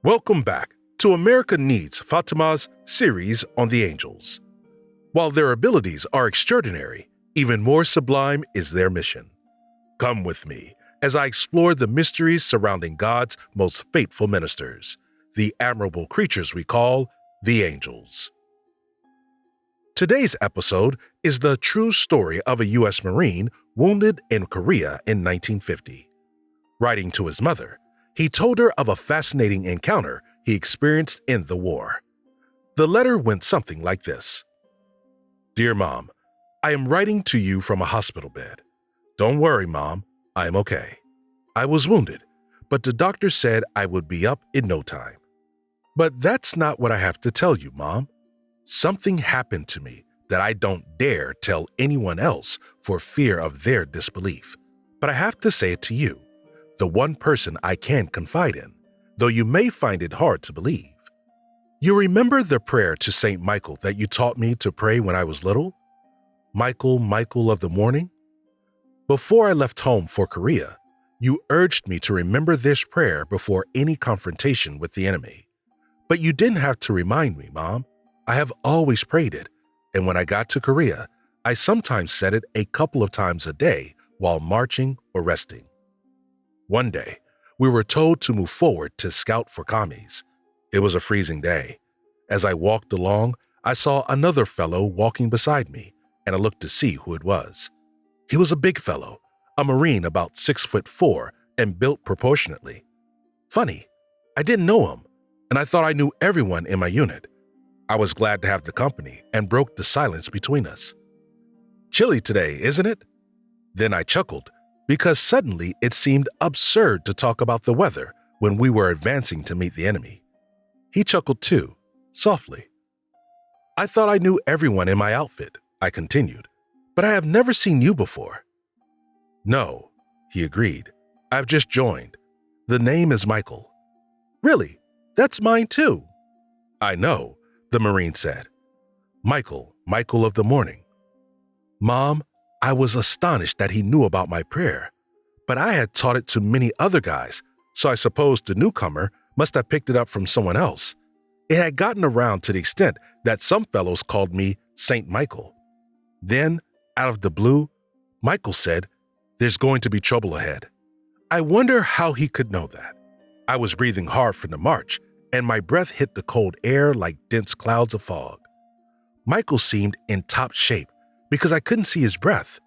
Welcome back to America Needs Fatima's series on the angels. While their abilities are extraordinary, even more sublime is their mission. Come with me as I explore the mysteries surrounding God's most faithful ministers, the admirable creatures we call the angels. Today's episode is the true story of a U.S. Marine wounded in Korea in 1950. Writing to his mother, he told her of a fascinating encounter he experienced in the war. The letter went something like this. Dear Mom, I am writing to you from a hospital bed. Don't worry, Mom, I am okay. I was wounded, but the doctor said I would be up in no time. But that's not what I have to tell you, Mom. Something happened to me that I don't dare tell anyone else for fear of their disbelief. But I have to say it to you, the one person I can confide in, though you may find it hard to believe. You remember the prayer to St. Michael that you taught me to pray when I was little? Michael, Michael of the morning? Before I left home for Korea, you urged me to remember this prayer before any confrontation with the enemy. But you didn't have to remind me, Mom. I have always prayed it, and when I got to Korea, I sometimes said it a couple of times a day while marching or resting. One day, we were told to move forward to scout for commies. It was a freezing day. As I walked along, I saw another fellow walking beside me, and I looked to see who it was. He was a big fellow, a Marine about 6'4" and built proportionately. Funny, I didn't know him, and I thought I knew everyone in my unit. I was glad to have the company and broke the silence between us. Chilly today, isn't it? Then I chuckled, because suddenly it seemed absurd to talk about the weather when we were advancing to meet the enemy. He chuckled too, softly. I thought I knew everyone in my outfit, I continued, but I have never seen you before. No, he agreed. I've just joined. The name is Michael. Really? That's mine too. I know, the Marine said. Michael, Michael of the morning. Mom, I was astonished that he knew about my prayer, but I had taught it to many other guys, so I supposed the newcomer must have picked it up from someone else. It had gotten around to the extent that some fellows called me Saint Michael. Then, out of the blue, Michael said, "There's going to be trouble ahead." I wonder how he could know that. I was breathing hard from the march, and my breath hit the cold air like dense clouds of fog. Michael seemed in top shape because I couldn't see his breath.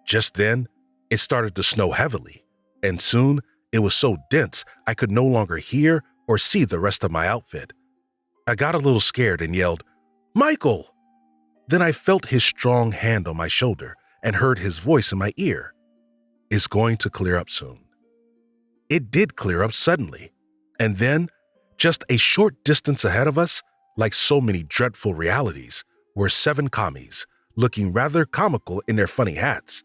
Just then, it started to snow heavily, and soon it was so dense I could no longer hear or see the rest of my outfit. I got a little scared and yelled, "Michael!" Then I felt his strong hand on my shoulder and heard his voice in my ear. It's going to clear up soon. It did clear up suddenly, and then, just a short distance ahead of us, like so many dreadful realities, were 7 commies, looking rather comical in their funny hats.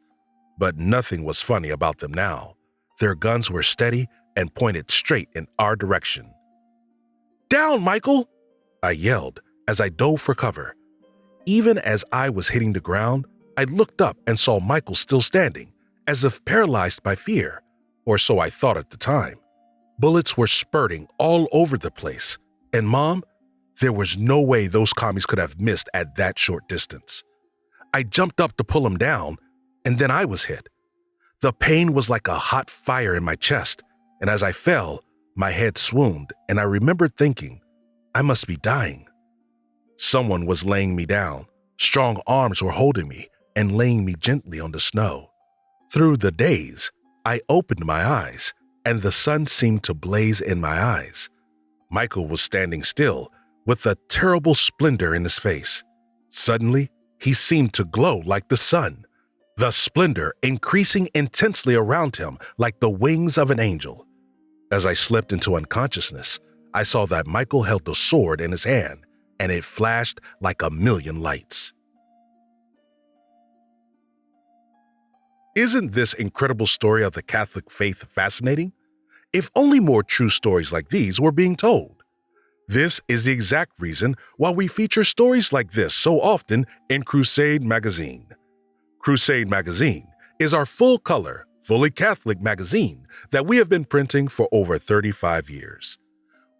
But nothing was funny about them now. Their guns were steady and pointed straight in our direction. "Down, Michael!" I yelled as I dove for cover. Even as I was hitting the ground, I looked up and saw Michael still standing, as if paralyzed by fear, or so I thought at the time. Bullets were spurting all over the place, and Mom, there was no way those commies could have missed at that short distance. I jumped up to pull him down, and then I was hit. The pain was like a hot fire in my chest, and as I fell, my head swooned, and I remembered thinking, I must be dying. Someone was laying me down. Strong arms were holding me and laying me gently on the snow. Through the daze, I opened my eyes, and the sun seemed to blaze in my eyes. Michael was standing still, with a terrible splendor in his face. Suddenly, he seemed to glow like the sun, the splendor increasing intensely around him like the wings of an angel. As I slipped into unconsciousness, I saw that Michael held the sword in his hand, and it flashed like a million lights. Isn't this incredible story of the Catholic faith fascinating? If only more true stories like these were being told. This is the exact reason why we feature stories like this so often in Crusade magazine. Crusade magazine is our full-color, fully Catholic magazine that we have been printing for over 35 years.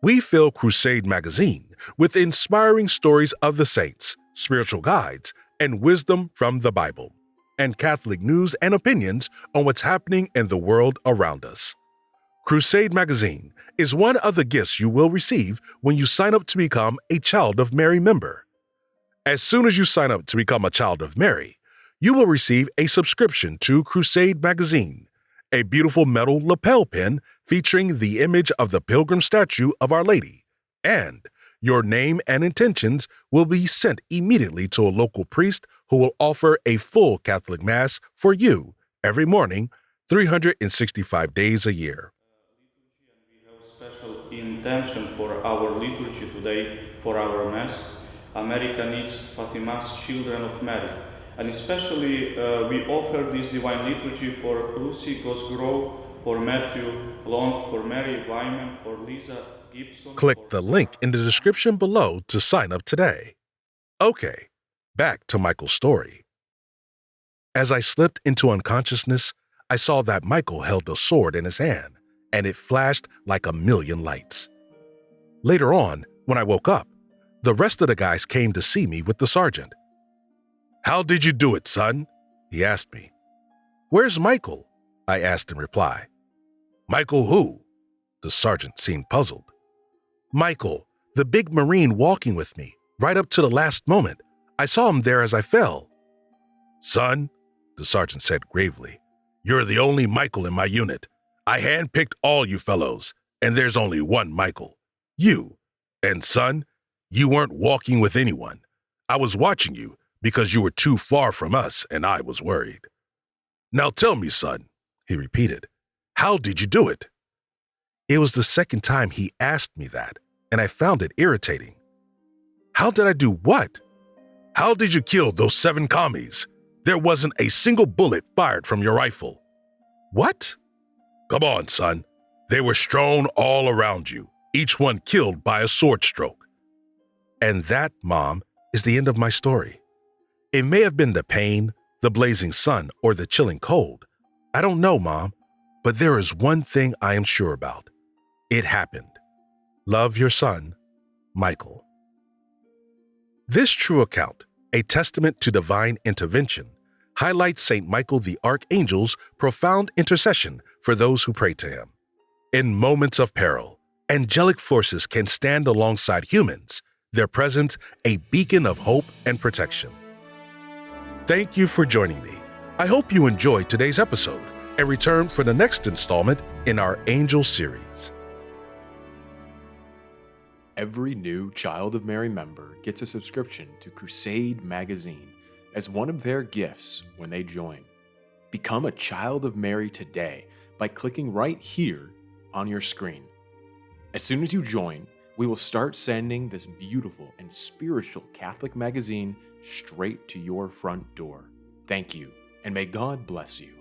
we fill Crusade magazine with inspiring stories of the saints, spiritual guides, and wisdom from the Bible, and Catholic news and opinions on what's happening in the world around us. Crusade magazine is one of the gifts you will receive when you sign up to become a Child of Mary member. As soon as you sign up to become a Child of Mary, you will receive a subscription to Crusade magazine, a beautiful metal lapel pin featuring the image of the pilgrim statue of Our Lady, and your name and intentions will be sent immediately to a local priest who will offer a full Catholic Mass for you every morning, 365 days a year. We have special intention for our liturgy today, for our Mass. America needs Fatima's children of Mary. And especially we offer this divine liturgy for 𝗱𝗃 𝗂𝗃, for Matthew Long, for Mary Wyman, for Lisa Gibson. Click the link in the description below to sign up today. Okay, back to Michael's story. As I slipped into unconsciousness, I saw that Michael held a sword in his hand, and it flashed like a million lights. Later on, when I woke up, the rest of the guys came to see me with the sergeant. "How did you do it, son?" he asked me. "Where's Michael?" I asked in reply. "Michael who?" The sergeant seemed puzzled. "Michael, the big Marine walking with me, right up to the last moment. I saw him there as I fell." "Son," the sergeant said gravely, "you're the only Michael in my unit. I handpicked all you fellows, and there's only one Michael. You. And son, you weren't walking with anyone. I was watching you because you were too far from us, and I was worried. Now tell me, son," he repeated, "how did you do it?" It was the second time he asked me that, and I found it irritating. "How did I do what?" "How did you kill those 7 commies? There wasn't a single bullet fired from your rifle." "What?" "Come on, son. They were strewn all around you, each one killed by a sword stroke." And that, Mom, is the end of my story. It may have been the pain, the blazing sun, or the chilling cold. I don't know, Mom, but there is one thing I am sure about. It happened. Love your son, Michael. This true account, a testament to divine intervention, highlights St. Michael the Archangel's profound intercession for those who pray to him. In moments of peril, angelic forces can stand alongside humans, their presence a beacon of hope and protection. Thank you for joining me. I hope you enjoyed today's episode and return for the next installment in our Angel series. Every new Child of Mary member gets a subscription to Crusade magazine as one of their gifts when they join. Become a Child of Mary today by clicking right here on your screen. As soon as you join, we will start sending this beautiful and spiritual Catholic magazine straight to your front door. Thank you, and may God bless you.